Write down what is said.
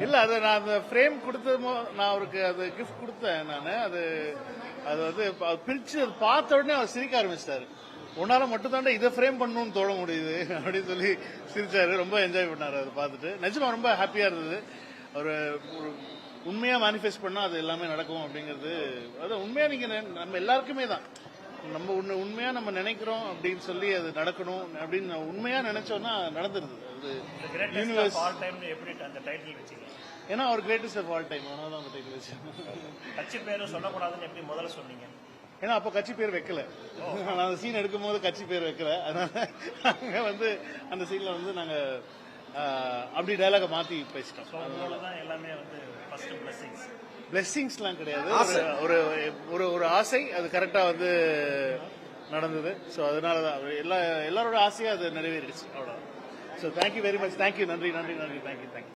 இல்ல அது நான் அந்த ஃப்ரேம் கொடுத்தமோ நான் அவருக்கு அது கிஃப்ட் கொடுத்தேன் நான் அது வந்து பிரிச்சு பார்த்த உடனே அவர் சிரிக்க ஆரம்பிச்சிட்டாரு. உன்னால மட்டும் தாண்டா இதை ஃப்ரேம் பண்ணணும்னு தோண முடியுது அப்படின்னு சொல்லி சிரிச்சாரு. ரொம்ப என்ஜாய் பண்ணாரு அதை பார்த்துட்டு. நிஜமா ரொம்ப ஹாப்பியா இருந்தது. ஒரு உண்மையா மேனிஃபெஸ்ட் பண்ணா அது எல்லாமே நடக்கும் அப்படிங்கிறது அது உண்மையா. நீங்க நம்ம எல்லாருக்குமே தான் நம்ம உண்மையா நம்ம நினைக்கிறோம் அப்படின்னு சொல்லி அது நடக்கணும் அப்படின்னு உண்மையா நினைச்சோம்னா நடந்துருது. அது யூனிவர்ஸ். ஏன்னா அவர் கிரேட்டஸ்ட் ஆஃப் ஆல் டைம், அதனால அந்த டைட்டில் வச்சு. கட்சி பேரும் சொல்லக்கூடாதுன்னு எப்படி முதல்ல சொன்னீங்க? ஏன்னா அப்ப கட்சி பேர் வைக்கல. நான் அந்த சீன் எடுக்கும் போது கட்சி பேர் வைக்கல. அதனால நாங்க வந்து அந்த சீன்ல வந்து நாங்க அப்படி டயலாக மாத்தி பேசிட்டோம். எல்லாமே வந்து பிளெஸிங்ஸ்லாம் கிடையாது. ஒரு ஒரு ஒரு ஆசை அது கரெக்டா வந்து நடந்தது. ஸோ அதனாலதான் எல்லாரோட ஆசையும் அது நிறைவேறிடுச்சு. அவ்வளோ. So thank you very much. Thank you. நன்றி நன்றி நன்றி. Thank you thank you.